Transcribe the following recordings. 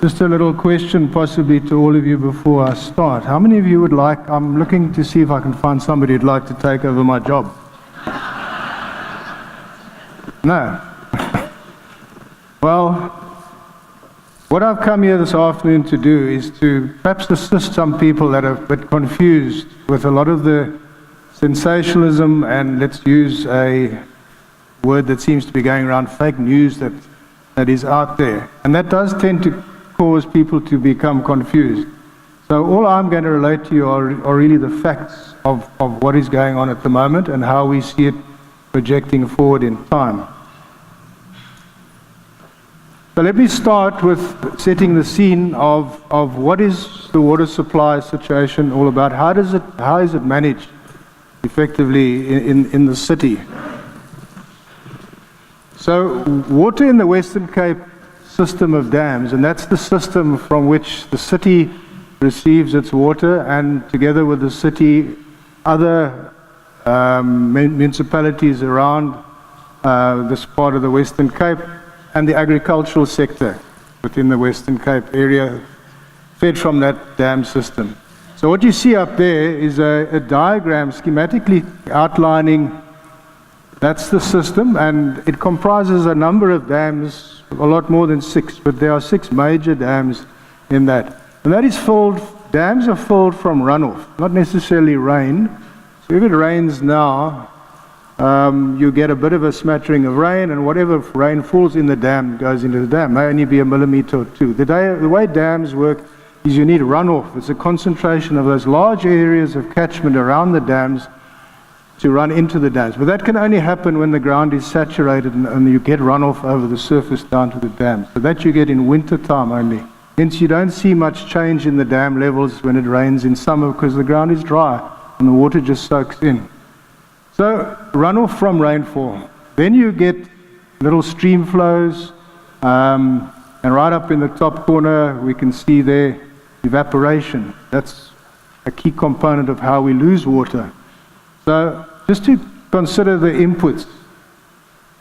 Just a little question possibly to all of you before I start. How many of you would like, I'm looking to see if I can find somebody who'd like to take over my job. No. Well, what I've come here this afternoon to do is to perhaps assist some people that are a bit confused with a lot of the sensationalism and, let's use a word that seems to be going around, fake news that is out there. And that does tend to cause people to become confused. So all I'm going to relate to you are really the facts of what is going on at the moment and how we see it projecting forward in time. So let me start with setting the scene of what is the water supply situation all about. How is it managed effectively in the city? So water in the Western Cape system of dams, and that's the system from which the city receives its water, and together with the city, other municipalities around this part of the Western Cape, and the agricultural sector within the Western Cape area, fed from that dam system. So what you see up there is a diagram schematically outlining that's the system, and it comprises a number of dams, a lot more than 6, but there are 6 major dams in that. And that is filled, dams are filled from runoff, not necessarily rain. So if it rains now, you get a bit of a smattering of rain, and whatever rain falls in the dam goes into the dam. May only be a millimeter or 2. The way dams work is you need runoff. It's a concentration of those large areas of catchment around the dams to run into the dams. But that can only happen when the ground is saturated and you get runoff over the surface down to the dams. So that you get in winter time only. Hence you don't see much change in the dam levels when it rains in summer because the ground is dry and the water just soaks in. So runoff from rainfall. Then you get little stream flows, and right up in the top corner we can see there evaporation. That's a key component of how we lose water. So just to consider the inputs,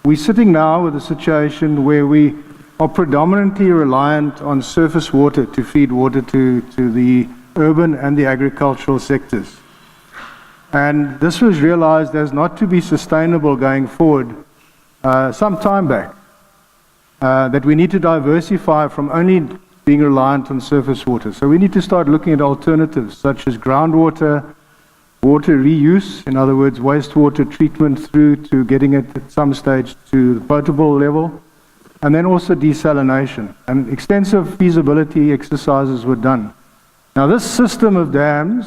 we're sitting now with a situation where we are predominantly reliant on surface water to feed water to the urban and the agricultural sectors. And this was realized as not to be sustainable going forward some time back, that we need to diversify from only being reliant on surface water. So we need to start looking at alternatives such as groundwater, water reuse, in other words, wastewater treatment through to getting it at some stage to the potable level, and then also desalination. And extensive feasibility exercises were done. Now this system of dams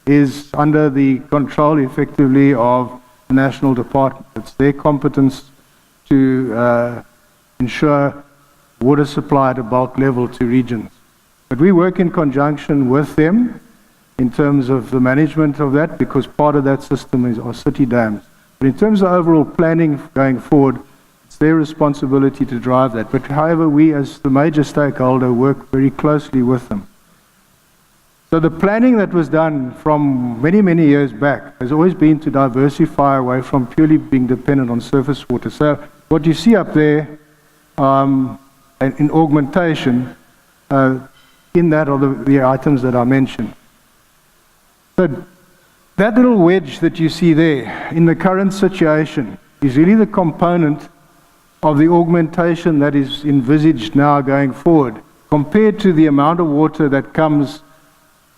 is under the control effectively of the National Department. It's their competence to ensure water supply at a bulk level to regions. But we work in conjunction with them in terms of the management of that, because part of that system are city dams. But in terms of overall planning going forward, it's their responsibility to drive that. But however, we as the major stakeholder work very closely with them. So the planning that was done from many, many years back has always been to diversify away from purely being dependent on surface water. So what you see up there in augmentation, in that are the items that I mentioned. So that little wedge that you see there in the current situation is really the component of the augmentation that is envisaged now going forward, compared to the amount of water that comes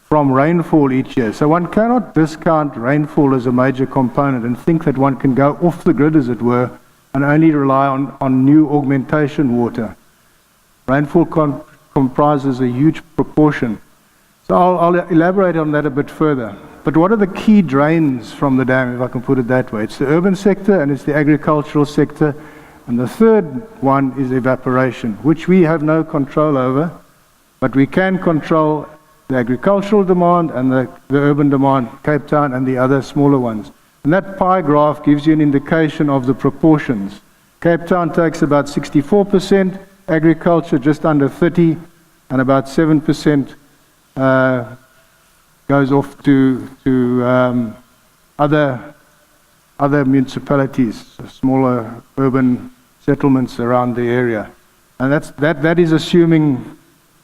from rainfall each year. So one cannot discount rainfall as a major component and think that one can go off the grid, as it were, and only rely on new augmentation water. Rainfall comprises a huge proportion. So I'll elaborate on that a bit further. But what are the key drains from the dam, if I can put it that way? It's the urban sector and it's the agricultural sector. And the third one is evaporation, which we have no control over, but we can control the agricultural demand and the urban demand, Cape Town and the other smaller ones. And that pie graph gives you an indication of the proportions. Cape Town takes about 64%, agriculture just under 30%, and about 7% goes off to other municipalities, smaller urban settlements around the area. And that is assuming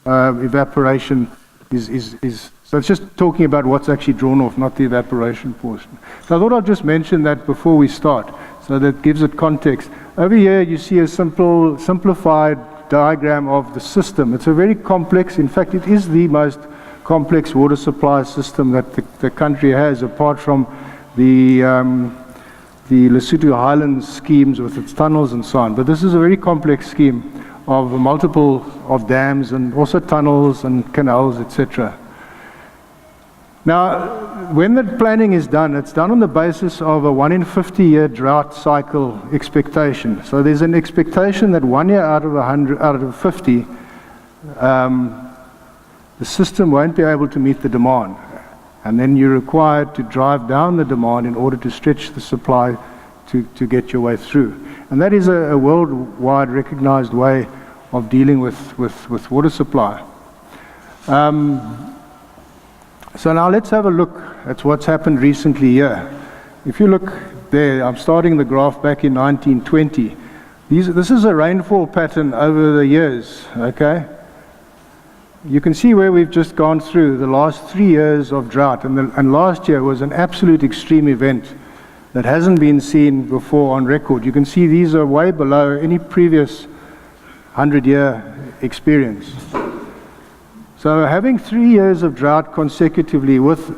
evaporation is so it's just talking about what's actually drawn off, not the evaporation portion. So I thought I'd just mention that before we start, so that gives it context. Over here you see a simplified diagram of the system. It's a very complex, in fact it is the most complex water supply system that the country has, apart from the Lesotho Highlands schemes with its tunnels and so on. But this is a very complex scheme of multiple of dams and also tunnels and canals, etc. Now, when the planning is done, it's done on the basis of a 1 in 50-year drought cycle expectation. So there's an expectation that 1 year out of 100, out of 50, the system won't be able to meet the demand. And then you're required to drive down the demand in order to stretch the supply to get your way through. And that is a worldwide recognized way of dealing with water supply. So now let's have a look at what's happened recently here. If you look there, I'm starting the graph back in 1920. This is a rainfall pattern over the years, okay? You can see where we've just gone through the last 3 years of drought, and last year was an absolute extreme event that hasn't been seen before on record. You can see these are way below any previous 100-year experience. So having 3 years of drought consecutively with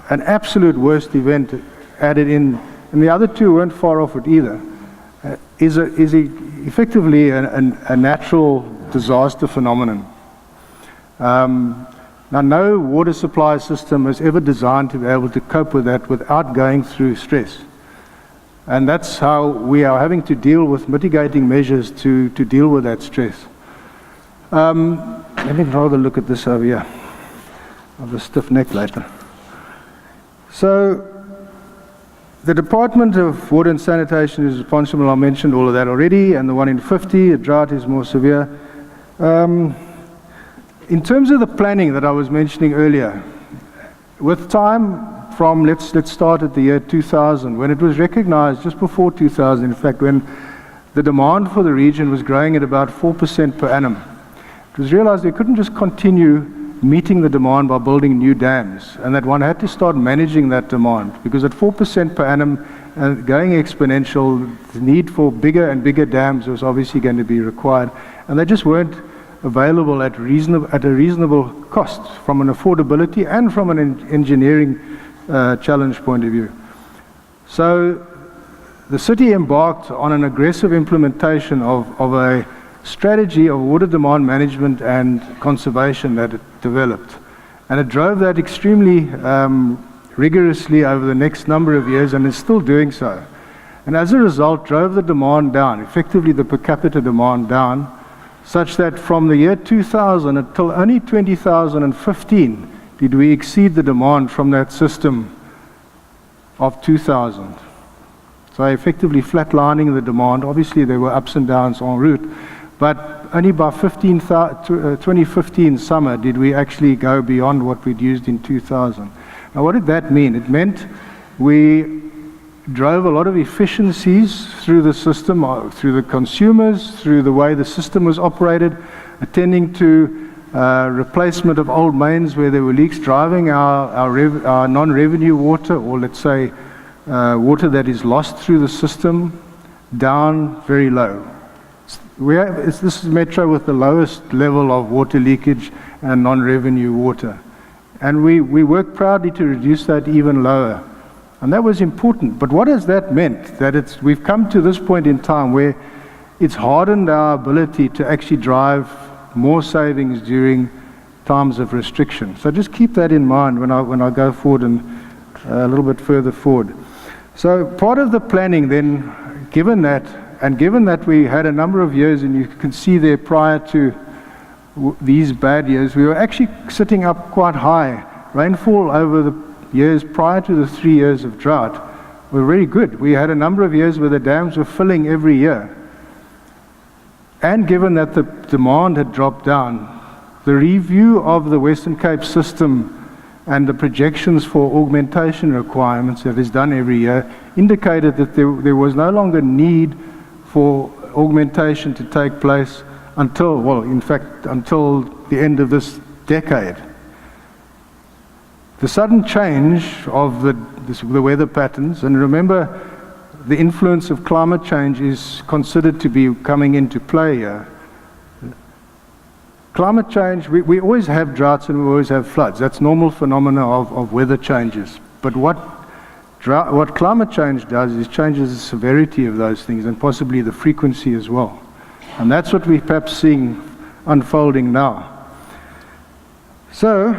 an absolute worst event added in, and the other two weren't far off it either, is effectively a natural disaster phenomenon. Now, no water supply system is ever designed to be able to cope with that without going through stress. And that's how we are having to deal with mitigating measures to deal with that stress. Let me rather look at this over here. I have a stiff neck later. So, the Department of Water and Sanitation is responsible. I mentioned all of that already, and the 1 in 50, the drought is more severe. In terms of the planning that I was mentioning earlier, with time from, let's start at the year 2000, when it was recognized, just before 2000, in fact, when the demand for the region was growing at about 4% per annum. It was realized we couldn't just continue meeting the demand by building new dams, and that one had to start managing that demand, because at 4% per annum, going exponential, the need for bigger and bigger dams was obviously going to be required, and they just weren't available at a reasonable cost from an affordability and from an engineering challenge point of view. So the city embarked on an aggressive implementation of a strategy of water demand management and conservation that it developed. And it drove that extremely rigorously over the next number of years, and is still doing so. And as a result, drove the demand down, effectively the per capita demand down, such that from the year 2000 until only 2015 did we exceed the demand from that system of 2000. So effectively flatlining the demand. Obviously there were ups and downs en route, but only by 2015 summer did we actually go beyond what we'd used in 2000. Now what did that mean? It meant we drove a lot of efficiencies through the system, through the consumers, through the way the system was operated, attending to replacement of old mains where there were leaks, driving our non-revenue water, or let's say water that is lost through the system, down very low. This is Metro with the lowest level of water leakage and non-revenue water. And we worked proudly to reduce that even lower. And that was important. But what has that meant? That we've come to this point in time where it's hardened our ability to actually drive more savings during times of restriction. So just keep that in mind when I go forward and a little bit further forward. So part of the planning then, given that we had a number of years, and you can see there prior to these bad years, we were actually sitting up quite high. Rainfall over the years prior to the 3 years of drought were very good. We had a number of years where the dams were filling every year. And given that the demand had dropped down, the review of the Western Cape system and the projections for augmentation requirements that is done every year indicated that there was no longer need for augmentation to take place until, well, in fact, until the end of this decade. The sudden change of the weather patterns, and remember, the influence of climate change is considered to be coming into play here. Climate change, we always have droughts and we always have floods. That's normal phenomena of weather changes. But what climate change does is changes the severity of those things and possibly the frequency as well. And that's what we're perhaps seeing unfolding now. So,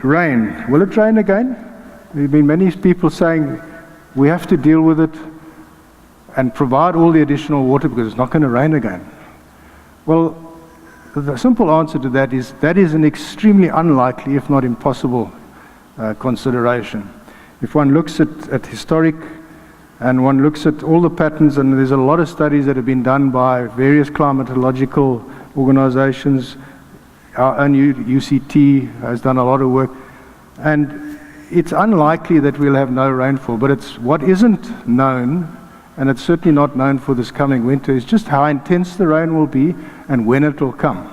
rain. Will it rain again? There have been many people saying we have to deal with it and provide all the additional water because it's not going to rain again. Well, the simple answer to that is an extremely unlikely, if not impossible, consideration. If one looks at historic and one looks at all the patterns, and there's a lot of studies that have been done by various climatological organizations, our own UCT has done a lot of work, and it's unlikely that we'll have no rainfall, but it's what isn't known, and it's certainly not known for this coming winter, is just how intense the rain will be and when it will come.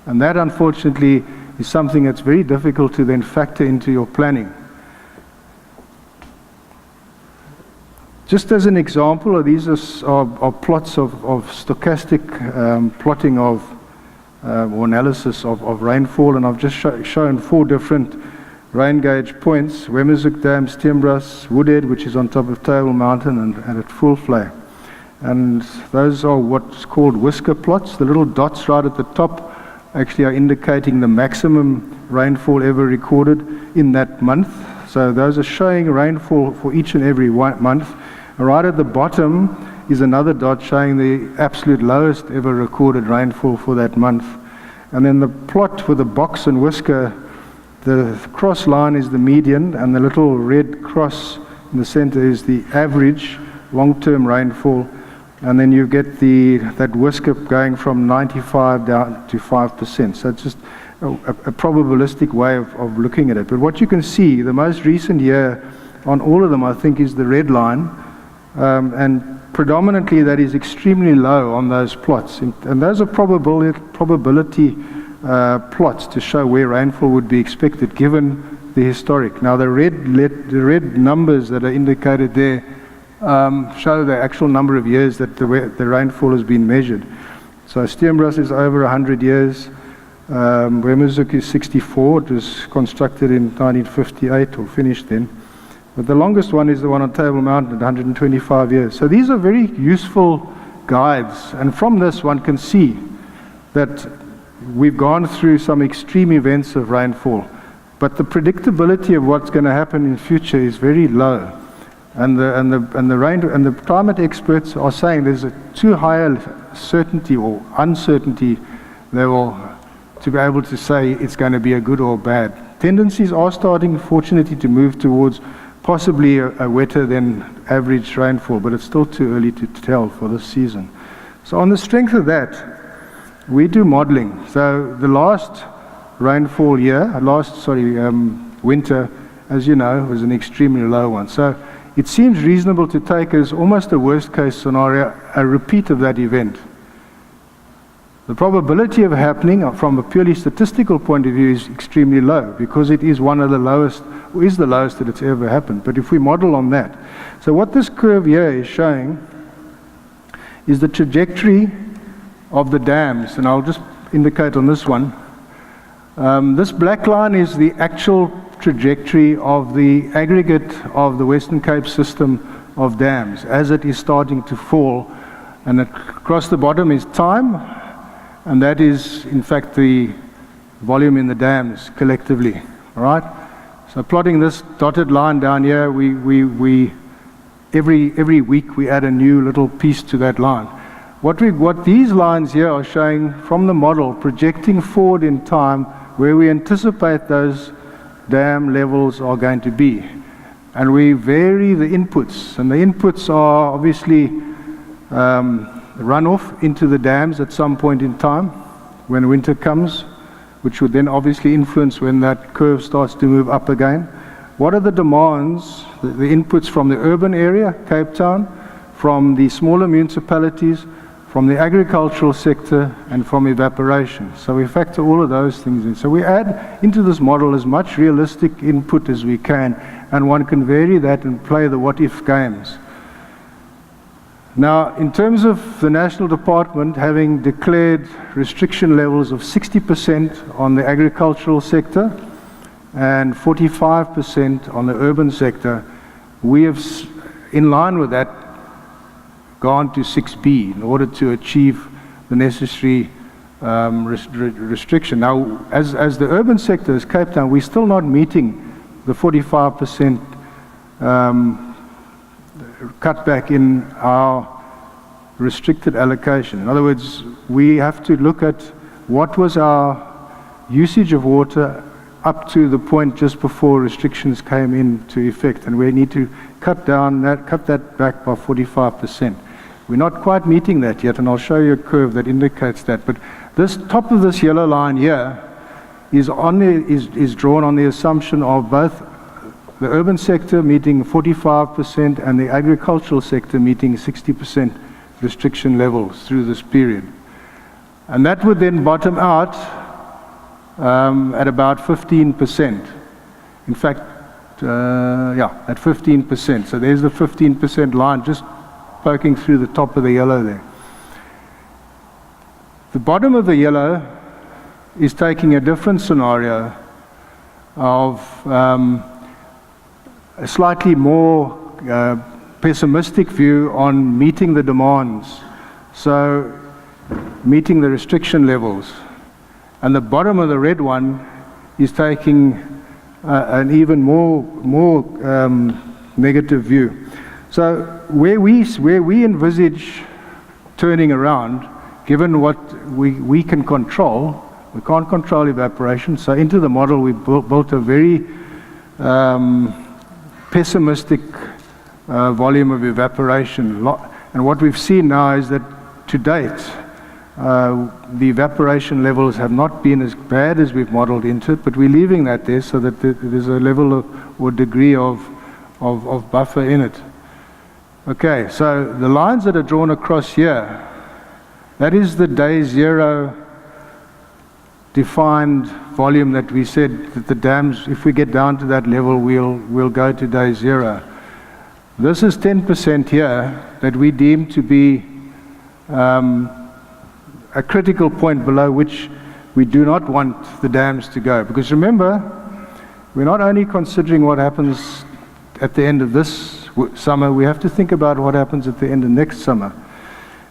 And that, unfortunately, is something that's very difficult to then factor into your planning. Just as an example, these are plots of stochastic plotting of or analysis of rainfall, and I've just shown 4 different rain gauge points: Wemmershoek Dam, Steenbras, Woodhead, which is on top of Table Mountain, and at Full Flay. And those are what's called Whisker Plots. The little dots right at the top actually are indicating the maximum rainfall ever recorded in that month. So those are showing rainfall for each and every month. Right at the bottom is another dot showing the absolute lowest ever recorded rainfall for that month. And then the plot with the box and whisker, the cross line is the median, and the little red cross in the center is the average long-term rainfall. And then you get that whisker going from 95 down to 5%. So it's just a probabilistic way of looking at it. But what you can see, the most recent year on all of them, I think, is the red line. And predominantly that is extremely low on those plots. And those are probability plots to show where rainfall would be expected given the historic. Now the red numbers that are indicated there show the actual number of years that the rainfall has been measured. So Steenbras is over 100 years. Wemmershoek is 64. It was constructed in 1958 or finished then. But the longest one is the one on Table Mountain at 125 years. So these are very useful guides, and from this one can see that we've gone through some extreme events of rainfall, but the predictability of what's going to happen in future is very low. And the climate experts are saying there's a too high a certainty or uncertainty level to be able to say it's going to be a good or bad. Tendencies are starting, fortunately, to move towards possibly a wetter than average rainfall, but it's still too early to tell for this season. So on the strength of that, we do modeling. So the last rainfall year, winter, as you know, was an extremely low one. So it seems reasonable to take as almost a worst case scenario, a repeat of that event. The probability of happening from a purely statistical point of view is extremely low because it is one of the lowest, or is the lowest that it's ever happened. But if we model on that, so what this curve here is showing is the trajectory of the dams, and I'll just indicate on this one. This black line is the actual trajectory of the aggregate of the Western Cape system of dams as it is starting to fall, and across the bottom is time, and that is in fact the volume in the dams collectively. All right. So plotting this dotted line down here, every week we add a new little piece to that line. What these lines here are showing from the model, projecting forward in time where we anticipate those dam levels are going to be. And we vary the inputs, and the inputs are obviously runoff into the dams at some point in time when winter comes, which would then obviously influence when that curve starts to move up again. What are the demands, the inputs from the urban area, Cape Town, from the smaller municipalities, from the agricultural sector, and from evaporation. So we factor all of those things in. So we add into this model as much realistic input as we can, and one can vary that and play the what-if games. Now, in terms of the National Department having declared restriction levels of 60% on the agricultural sector and 45% on the urban sector, we have, in line with that, gone to 6B in order to achieve the necessary restriction. Now, as the urban sector is Cape Town, we're still not meeting the 45% cutback in our restricted allocation. In other words, we have to look at what was our usage of water up to the point just before restrictions came into effect, and we need to cut that back by 45%. We're not quite meeting that yet, and I'll show you a curve that indicates that. But this top of this yellow line here is drawn on the assumption of both the urban sector meeting 45% and the agricultural sector meeting 60% restriction levels through this period. And that would then bottom out at about 15%. In fact, at 15%. So there's the 15% line just poking through the top of the yellow there. The bottom of the yellow is taking a different scenario of a slightly more pessimistic view on meeting the demands, so meeting the restriction levels. And the bottom of the red one is taking an even more negative view. So where we envisage turning around, given what we can control, we can't control evaporation, so into the model we built a very pessimistic volume of evaporation. And what we've seen now is that to date, the evaporation levels have not been as bad as we've modeled into it, but we're leaving that there so that there's a level of, or degree of buffer in it. Okay, so the lines that are drawn across here, that is the day zero defined volume that we said that the dams, if we get down to that level, we'll go to day zero. This is 10% here that we deem to be a critical point below which we do not want the dams to go. Because remember, we're not only considering what happens at the end of this summer, we have to think about what happens at the end of next summer.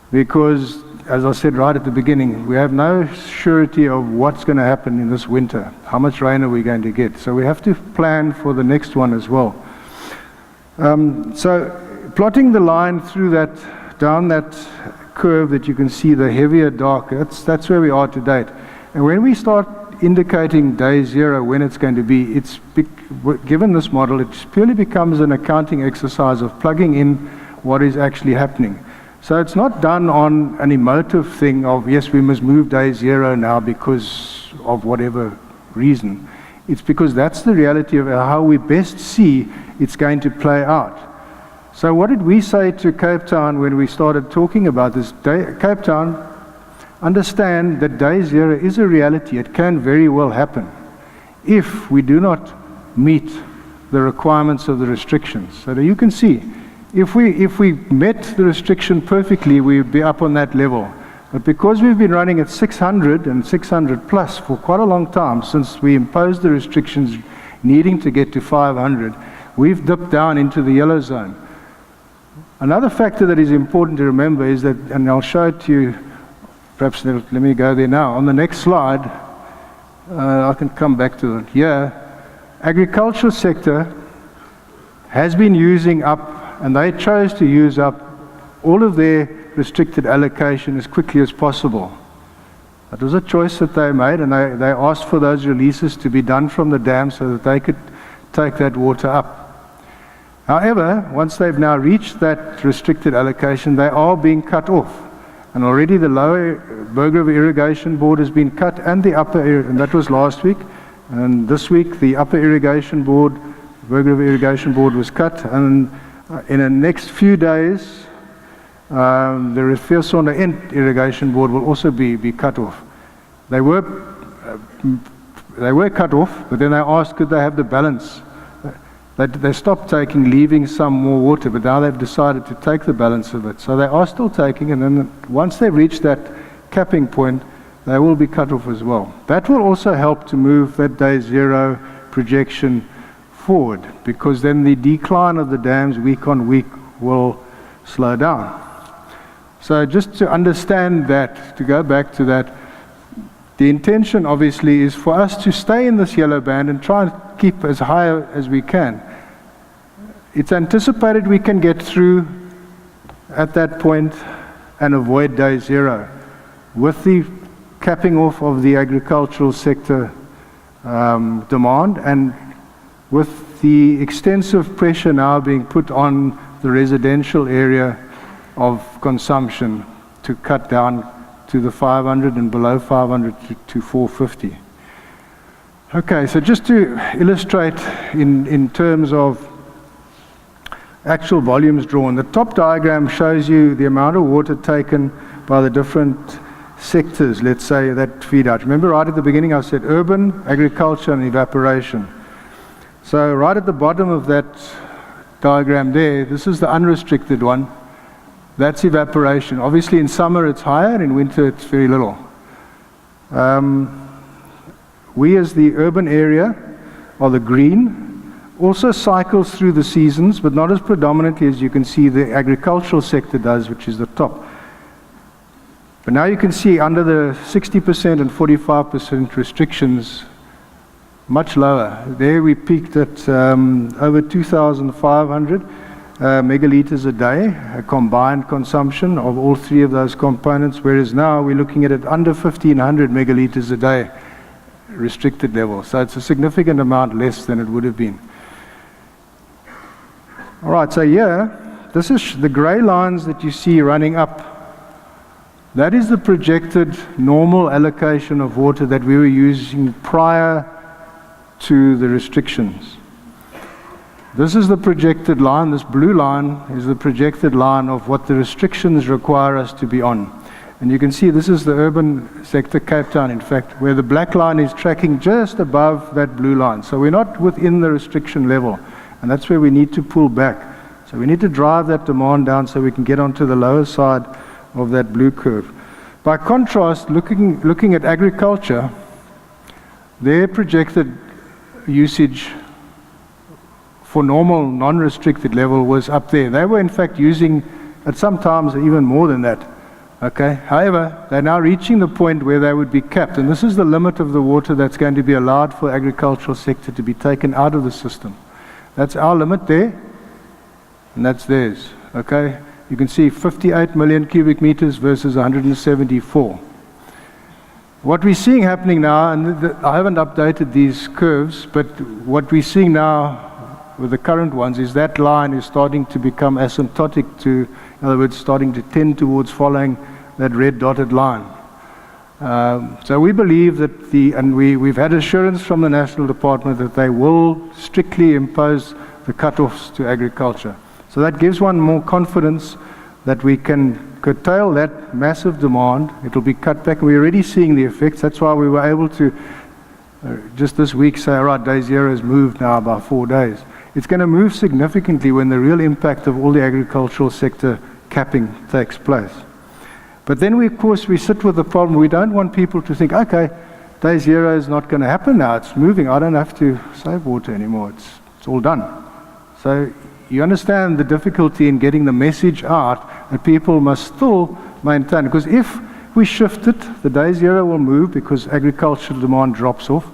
Because, as I said right at the beginning, we have no surety of what's going to happen in this winter. How much rain are we going to get? So we have to plan for the next one as well. So plotting the line through that, down that curve that you can see, the heavier dark, that's where we are to date. And when we start indicating day zero when it's going to be, given this model, it purely becomes an accounting exercise of plugging in what is actually happening. So it's not done on an emotive thing of, yes, we must move day zero now because of whatever reason. It's because that's the reality of how we best see it's going to play out. So what did we say to Cape Town when we started talking about this? Cape Town, understand that day zero is a reality. It can very well happen if we do not meet the requirements of the restrictions. So that you can see, if we met the restriction perfectly, we would be up on that level. But because we've been running at 600 and 600 plus for quite a long time, since we imposed the restrictions needing to get to 500, we've dipped down into the yellow zone. Another factor that is important to remember is that, and I'll show it to you, perhaps let me go there now. On the next slide, I can come back to it. Here, agricultural sector has been using up, and they chose to use up all of their restricted allocation as quickly as possible. That was a choice that they made, and they asked for those releases to be done from the dam so that they could take that water up. However, once they've now reached that restricted allocation, they are being cut off. And already the lower Berg River Irrigation Board has been cut, and the upper, and that was last week. And this week, the upper irrigation board, Berg River Irrigation Board, was cut. And in the next few days, the Refeersonder end irrigation board will also be cut off. They were cut off, but then they asked could they have the balance. They stopped taking, leaving some more water, but now they've decided to take the balance of it. So they are still taking, and then once they reach that capping point, they will be cut off as well. That will also help to move that day zero projection forward, because then the decline of the dams week on week will slow down. So just to understand that, to go back to that, the intention obviously is for us to stay in this yellow band and try and keep as high as we can. It's anticipated we can get through at that point and avoid day zero. With the capping off of the agricultural sector demand, and with the extensive pressure now being put on the residential area of consumption to cut down to the 500 and below 500 to 450. Okay, so just to illustrate in terms of actual volumes drawn, the top diagram shows you the amount of water taken by the different sectors, let's say, that feed out. Remember right at the beginning I said urban, agriculture and evaporation. So right at the bottom of that diagram there, this is the unrestricted one. That's evaporation. Obviously in summer it's higher, in winter it's very little. We as the urban area, or the green, also cycles through the seasons, but not as predominantly as you can see the agricultural sector does, which is the top. But now you can see under the 60% and 45% restrictions, much lower. There we peaked at over 2,500 megaliters a day, a combined consumption of all three of those components, whereas now we're looking at it under 1,500 megaliters a day restricted level. So it's a significant amount less than it would have been. All right, so here, this is the gray lines that you see running up. That is the projected normal allocation of water that we were using prior to the restrictions. This is the projected line. This blue line is the projected line of what the restrictions require us to be on. And you can see this is the urban sector, Cape Town, in fact, where the black line is tracking just above that blue line. So we're not within the restriction level, and that's where we need to pull back. So we need to drive that demand down so we can get onto the lower side of that blue curve. By contrast, looking at agriculture, their projected usage for normal non-restricted level was up there. They were in fact using at some times even more than that. Okay. However, they're now reaching the point where they would be capped, and this is the limit of the water that's going to be allowed for agricultural sector to be taken out of the system. That's our limit there, and that's theirs. Okay. You can see 58 million cubic meters versus 174. What we're seeing happening now, and I haven't updated these curves, but what we're seeing now with the current ones is that line is starting to become asymptotic to, in other words, starting to tend towards following that red dotted line. So we believe that we've had assurance from the National Department that they will strictly impose the cutoffs to agriculture. So that gives one more confidence that we can curtail that massive demand. It will be cut back. We're already seeing the effects. That's why we were able to just this week say, all right, day zero has moved now by 4 days. It's going to move significantly when the real impact of all the agricultural sector capping takes place. But then we, of course, we sit with the problem. We don't want people to think, okay, day zero is not going to happen now. It's moving. I don't have to save water anymore. It's all done. So you understand the difficulty in getting the message out that people must still maintain. Because if we shift it, the day zero will move because agricultural demand drops off.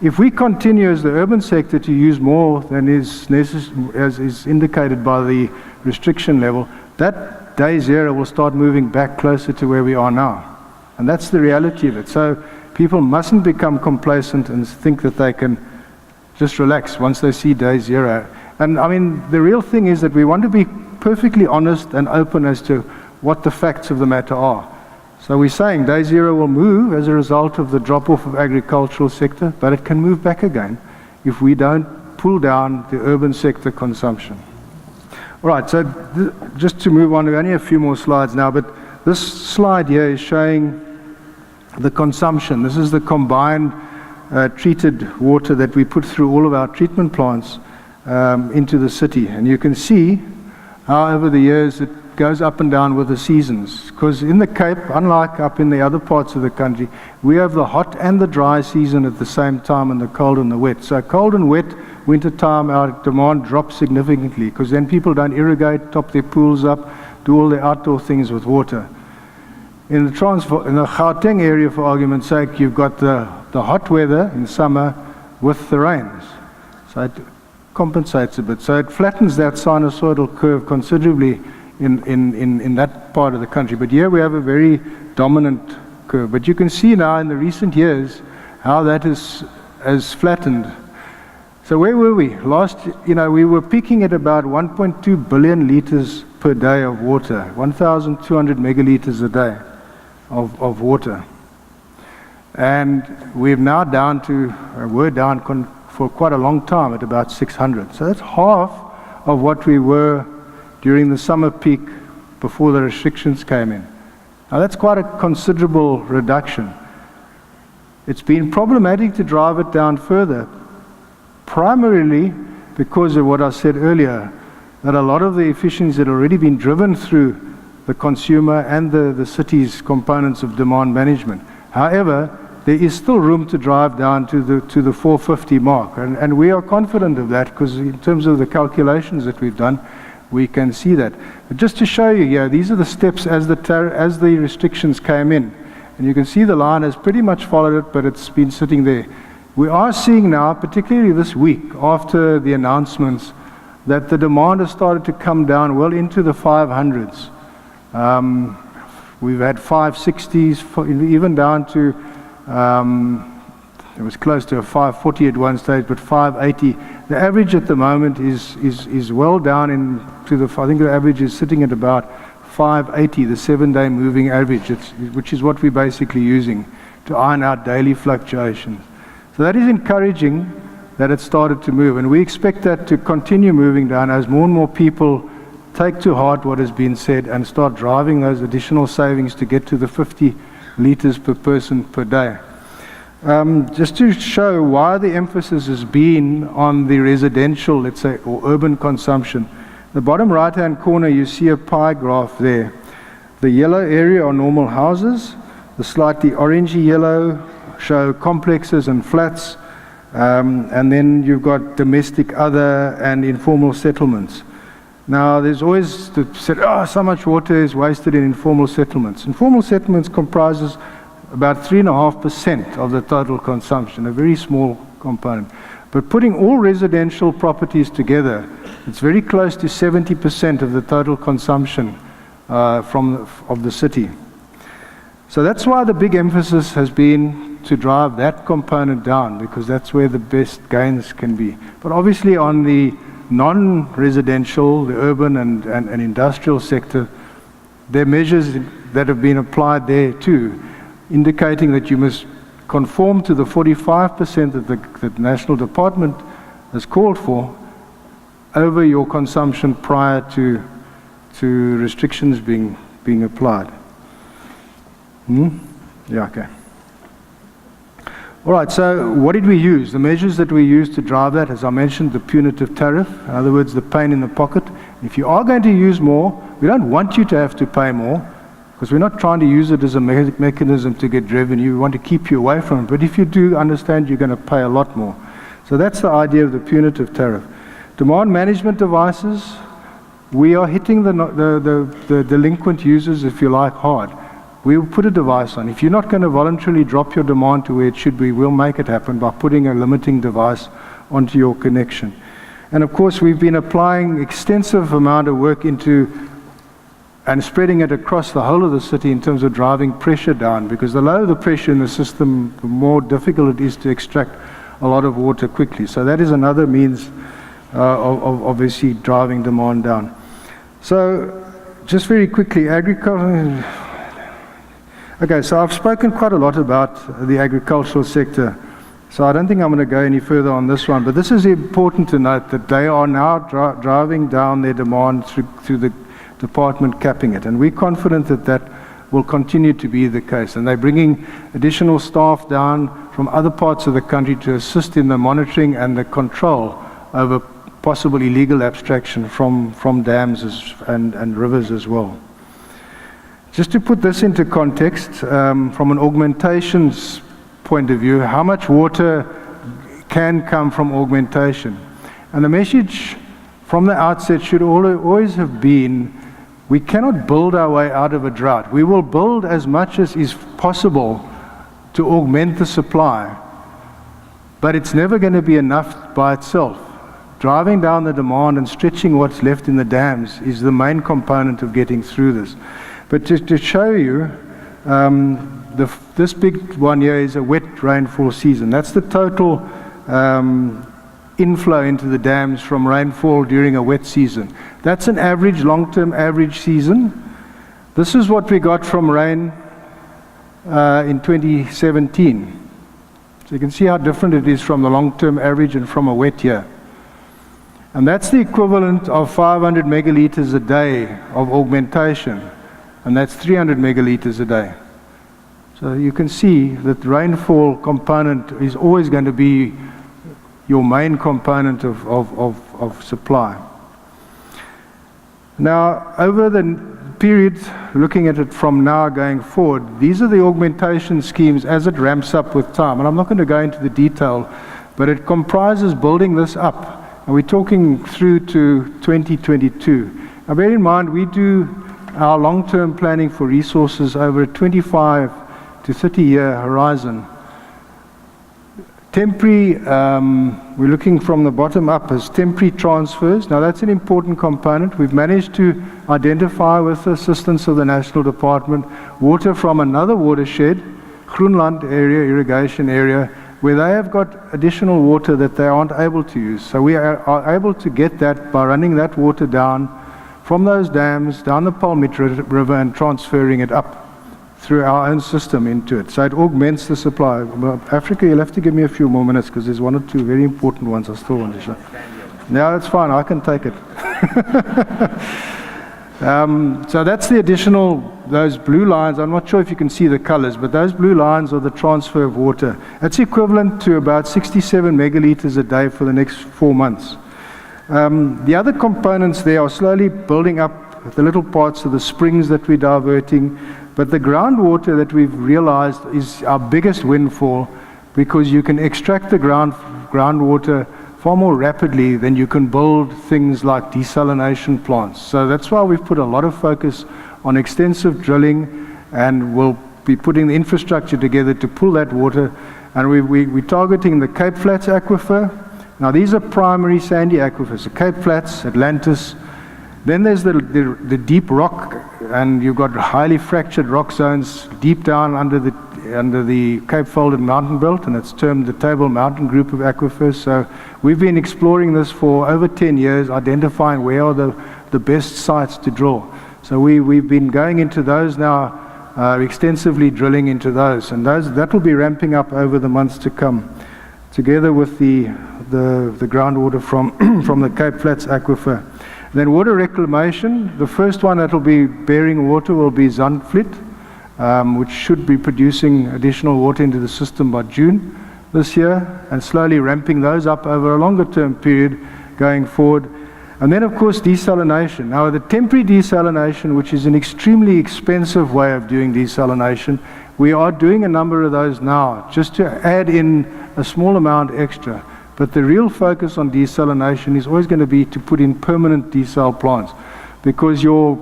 If we continue as the urban sector to use more than is necessary, as is indicated by the restriction level, that day zero will start moving back closer to where we are now. And that's the reality of it. So people mustn't become complacent and think that they can just relax once they see day zero. And I mean, the real thing is that we want to be perfectly honest and open as to what the facts of the matter are. So we're saying day zero will move as a result of the drop-off of agricultural sector, but it can move back again if we don't pull down the urban sector consumption. All right, so just to move on, only a few more slides now, but this slide here is showing the consumption. This is the combined treated water that we put through all of our treatment plants into the city. And you can see how over the years it goes up and down with the seasons. Because in the Cape, unlike up in the other parts of the country, we have the hot and the dry season at the same time, and the cold and the wet. So cold and wet, winter time, our demand drops significantly, because then people don't irrigate, top their pools up, do all the outdoor things with water. In the Gauteng area, for argument's sake, you've got the hot weather in summer with the rains. So it compensates a bit. So it flattens that sinusoidal curve considerably in that part of the country. But here we have a very dominant curve. But you can see now in the recent years how that has flattened. So where were we? We were peaking at about 1.2 billion liters per day of water, 1,200 megaliters a day of water. And we're now we're down for quite a long time at about 600. So that's half of what we were during the summer peak before the restrictions came in. Now that's quite a considerable reduction. It's been problematic to drive it down further, primarily because of what I said earlier, that a lot of the efficiencies had already been driven through the consumer and the city's components of demand management. However, there is still room to drive down to the 450 mark, and we are confident of that, because in terms of the calculations that we've done, we can see that. But just to show you here, these are the steps as the restrictions came in, and you can see the line has pretty much followed it, but it's been sitting there. We are seeing now, particularly this week after the announcements, that the demand has started to come down well into the 500s. We've had 560s, even down to, it was close to a 540 at one stage, but 580. The average at the moment is well down into I think the average is sitting at about 580, the 7-day moving average, which is what we're basically using to iron out daily fluctuations. So that is encouraging that it started to move, and we expect that to continue moving down as more and more people take to heart what has been said and start driving those additional savings to get to the 50 liters per person per day. Just to show why the emphasis has been on the residential, let's say, or urban consumption. The bottom right-hand corner, you see a pie graph there. The yellow area are normal houses. The slightly orangey yellow show complexes and flats. And then you've got domestic other and informal settlements. Now, there's always said, so much water is wasted in informal settlements. Informal settlements comprises about 3.5% of the total consumption, a very small component. But putting all residential properties together, it's very close to 70% of the total consumption of the city. So that's why the big emphasis has been to drive that component down, because that's where the best gains can be. But obviously on the non-residential, the urban and industrial sector, there are measures that have been applied there too, indicating that you must conform to the 45% that the National Department has called for over your consumption prior to restrictions being applied. Yeah, okay. All right, so what did we use? The measures that we used to drive that, as I mentioned, the punitive tariff, in other words, the pain in the pocket. If you are going to use more, we don't want you to have to pay more, because we're not trying to use it as a mechanism to get revenue. We want to keep you away from it. But if you do understand, you're going to pay a lot more. So that's the idea of the punitive tariff. Demand management devices, we are hitting the delinquent users, if you like, hard. We'll put a device on. If you're not going to voluntarily drop your demand to where it should be, we'll make it happen by putting a limiting device onto your connection. And of course, we've been applying extensive amount of work into and spreading it across the whole of the city in terms of driving pressure down, because the lower the pressure in the system, the more difficult it is to extract a lot of water quickly. So that is another means of obviously driving demand down. So just very quickly, agriculture. Okay, so I've spoken quite a lot about the agricultural sector. So I don't think I'm going to go any further on this one, but this is important to note that they are now driving down their demand through the department capping it, and we're confident that that will continue to be the case. And they're bringing additional staff down from other parts of the country to assist in the monitoring and the control over possible illegal abstraction from dams and rivers as well. Just to put this into context, from an augmentations point of view, how much water can come from augmentation? And the message from the outset should always have been, we cannot build our way out of a drought. We will build as much as is possible to augment the supply, but it's never going to be enough by itself. Driving down the demand and stretching what's left in the dams is the main component of getting through this. But just to show you, this big one here is a wet rainfall season. That's the total inflow into the dams from rainfall during a wet season. That's an average, long-term average season. This is what we got from rain in 2017. So you can see how different it is from the long-term average and from a wet year. And that's the equivalent of 500 megaliters a day of augmentation, and that's 300 megaliters a day. So you can see that the rainfall component is always going to be your main component of supply. Now, over the period, looking at it from now going forward, these are the augmentation schemes as it ramps up with time. And I'm not going to go into the detail, but it comprises building this up. And we're talking through to 2022. Now bear in mind, we do our long-term planning for resources over a 25 to 30-year horizon. Temporary, we're looking from the bottom up as temporary transfers. Now that's an important component. We've managed to identify, with the assistance of the National Department, water from another watershed, Groenland area, irrigation area, where they have got additional water that they aren't able to use. So we are able to get that by running that water down from those dams, down the Palmit River, and transferring it up through our own system into it. So it augments the supply. Well, Africa, you'll have to give me a few more minutes because there's one or two very important ones I still want to show. No, that's fine, I can take it. So that's the additional, those blue lines. I'm not sure if you can see the colors, but those blue lines are the transfer of water. That's equivalent to about 67 megaliters a day for the next 4 months. The other components there are slowly building up the little parts of the springs that we're diverting, but the groundwater that we've realized is our biggest windfall, because you can extract the groundwater far more rapidly than you can build things like desalination plants. So that's why we've put a lot of focus on extensive drilling, and we'll be putting the infrastructure together to pull that water. And we're targeting the Cape Flats aquifer. Now these are primary sandy aquifers, the Cape Flats, Atlantis. Then there's the deep rock, and you've got highly fractured rock zones deep down under the Cape Folded Mountain Belt, and it's termed the Table Mountain group of aquifers. So we've been exploring this for over 10 years, identifying where are the best sites to drill. So we've been going into those now, extensively drilling into those, and that will be ramping up over the months to come, together with the groundwater from the Cape Flats aquifer. Then water reclamation, the first one that will be bearing water will be Zandvliet, which should be producing additional water into the system by June this year, and slowly ramping those up over a longer term period going forward. And then of course desalination. Now the temporary desalination, which is an extremely expensive way of doing desalination, we are doing a number of those now, just to add in a small amount extra. But the real focus on desalination is always going to be to put in permanent desal plants, because your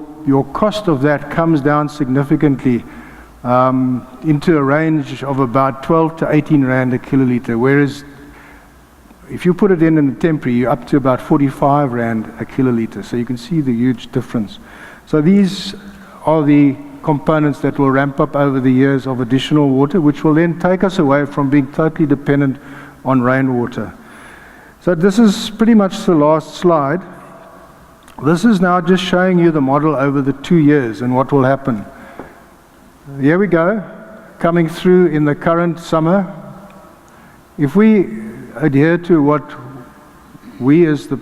cost of that comes down significantly into a range of about 12 to 18 rand a kiloliter, whereas if you put it in a temporary, you're up to about 45 rand a kiloliter. So you can see the huge difference. So these are the components that will ramp up over the years of additional water, which will then take us away from being totally dependent on rainwater. So this is pretty much the last slide. This is now just showing you the model over the 2 years and what will happen. Here we go, coming through in the current summer. if we adhere to what we as the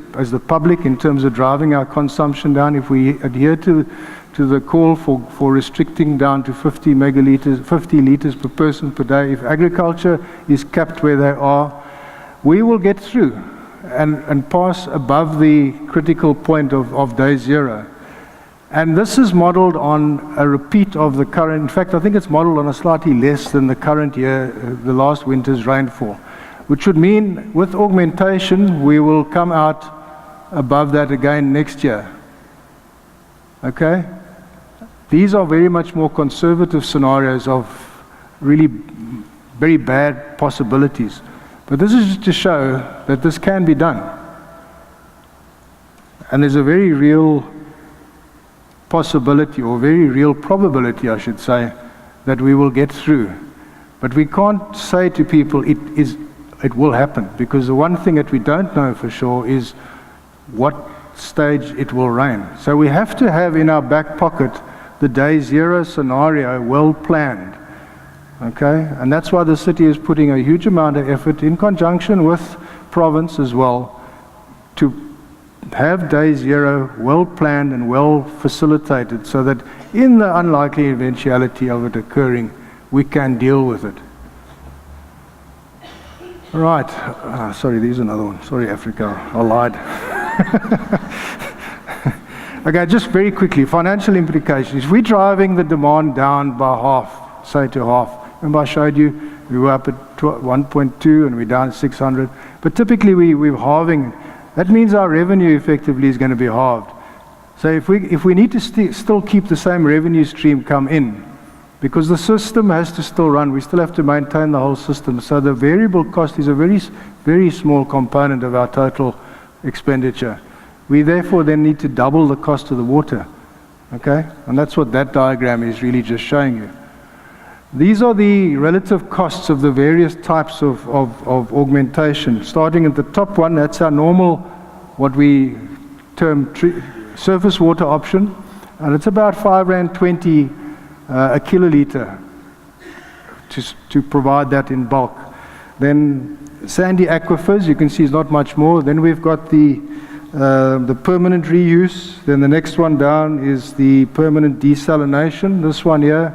public in terms of driving our consumption down, if we adhere to the call for restricting down to 50 liters per person per day, if agriculture is capped where they are, we will get through and pass above the critical point of day zero. And this is modeled on a repeat of the current, in fact, I think it's modeled on a slightly less than the current year, the last winter's rainfall, which would mean with augmentation, we will come out above that again next year. Okay? These are very much more conservative scenarios of really very bad possibilities. But this is just to show that this can be done. And there's a very real possibility, or very real probability, I should say, that we will get through. But we can't say to people it will happen, because the one thing that we don't know for sure is what stage it will rain. So we have to have in our back pocket the day zero scenario well planned. Okay, and that's why the city is putting a huge amount of effort in conjunction with province as well to have day zero well planned and well facilitated, so that in the unlikely eventuality of it occurring, we can deal with it. All right, sorry, there's another one. Sorry, Africa, I lied. Okay, just very quickly, financial implications. If we're driving the demand down by half, say to half, remember I showed you we were up at 1.2 and we're down 600, but typically we're halving. That means our revenue effectively is going to be halved. So if we need to still keep the same revenue stream come in, because the system has to still run, we still have to maintain the whole system. So the variable cost is a very, very small component of our total expenditure. We therefore then need to double the cost of the water. Okay? And that's what that diagram is really just showing you. These are the relative costs of the various types of augmentation. Starting at the top one, that's our normal, what we term surface water option, and it's about R5.20 a kiloliter to provide that in bulk. Then sandy aquifers, you can see is not much more. Then we've got the permanent reuse. Then the next one down is the permanent desalination, this one here.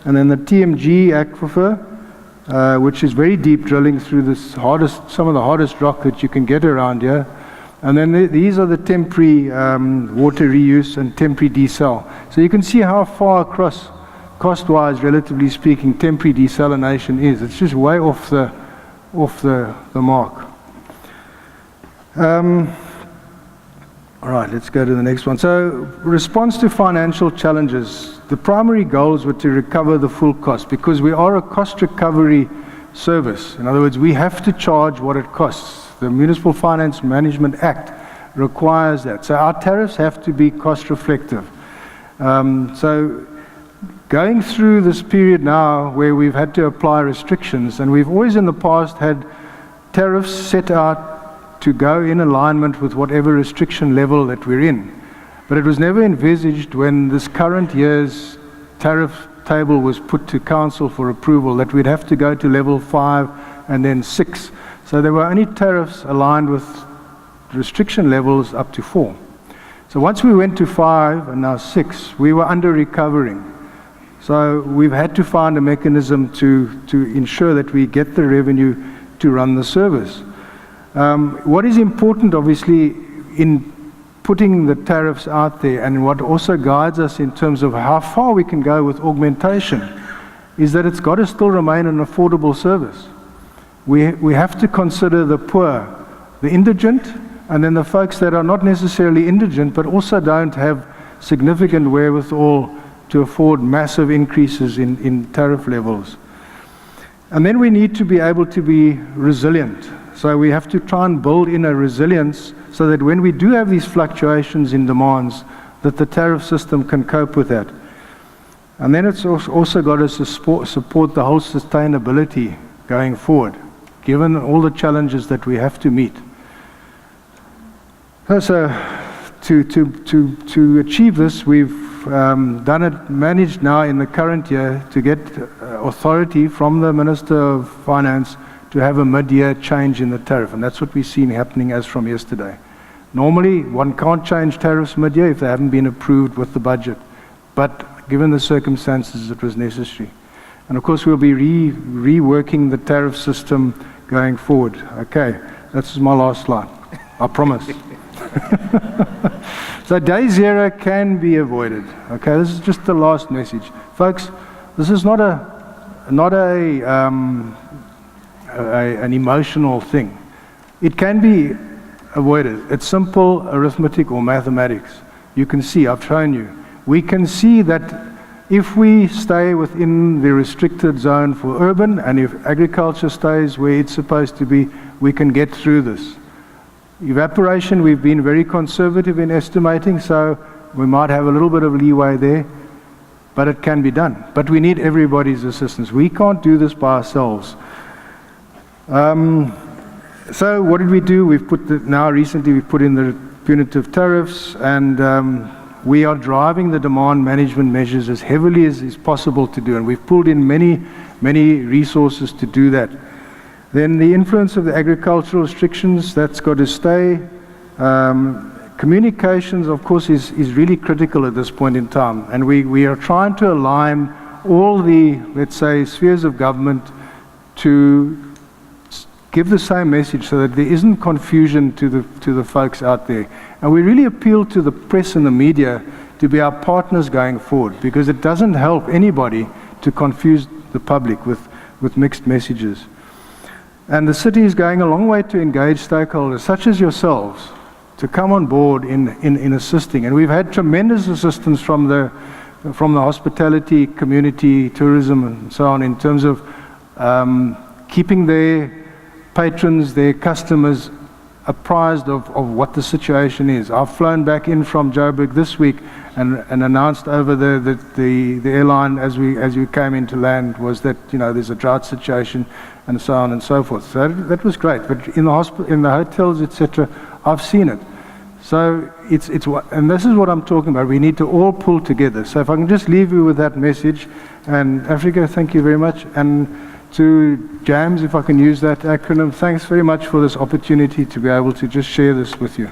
And then the TMG aquifer, which is very deep drilling through this some of the hardest rock that you can get around here. And then these are the temporary water reuse and temporary desal. So you can see how far across, cost-wise, relatively speaking, temporary desalination is. It's just way off the mark. All right, let's go to the next one. So, response to financial challenges. The primary goals were to recover the full cost, because we are a cost recovery service. In other words, we have to charge what it costs. The Municipal Finance Management Act requires that. So our tariffs have to be cost reflective. So going through this period now where we've had to apply restrictions, and we've always in the past had tariffs set out to go in alignment with whatever restriction level that we're in. But it was never envisaged when this current year's tariff table was put to council for approval that we'd have to go to level 5 and then 6. So there were only tariffs aligned with restriction levels up to 4. So once we went to 5 and now 6, we were under recovering. So we've had to find a mechanism to ensure that we get the revenue to run the service. What is important, obviously, in putting the tariffs out there, and what also guides us in terms of how far we can go with augmentation, is that it's got to still remain an affordable service. We have to consider the poor, the indigent, and then the folks that are not necessarily indigent, but also don't have significant wherewithal to afford massive increases in tariff levels. And then we need to be able to be resilient. So we have to try and build in a resilience so that when we do have these fluctuations in demands, that the tariff system can cope with that. And then it's also got to support the whole sustainability going forward, given all the challenges that we have to meet. So to achieve this, we've managed now in the current year to get authority from the Minister of Finance to have a mid-year change in the tariff, and that's what we've seen happening as from yesterday. Normally, one can't change tariffs mid-year if they haven't been approved with the budget, but given the circumstances, it was necessary. And of course, we'll be reworking the tariff system going forward. Okay, this is my last slide, I promise. So day zero can be avoided. Okay, this is just the last message. Folks, this is not an emotional thing. It can be avoided. It's simple arithmetic or mathematics. You can see, I've shown you. We can see that if we stay within the restricted zone for urban, and if agriculture stays where it's supposed to be, we can get through this. Evaporation, we've been very conservative in estimating, so we might have a little bit of leeway there, but it can be done. But we need everybody's assistance. We can't do this by ourselves. So what did we do? Recently we've put in the punitive tariffs, and we are driving the demand management measures as heavily as is possible to do, and we've pulled in many resources to do that. Then the influence of the agricultural restrictions, that's got to stay. Communications, of course, is really critical at this point in time, and we are trying to align all the, let's say, spheres of government to give the same message so that there isn't confusion to the folks out there. And we really appeal to the press and the media to be our partners going forward, because it doesn't help anybody to confuse the public with mixed messages. And the city is going a long way to engage stakeholders, such as yourselves, to come on board in assisting. And we've had tremendous assistance from the hospitality community, tourism, and so on, in terms of keeping their patrons, their customers, apprised of what the situation is. I've flown back in from Joburg this week and announced over the airline as we came into land was that, you know, there's a drought situation and so on and so forth. So that was great. But in the hotels, etc., I've seen it. So and this is what I'm talking about. We need to all pull together. So if I can just leave you with that message, and Africa, thank you very much. And to JAMMS, if I can use that acronym, thanks very much for this opportunity to be able to just share this with you.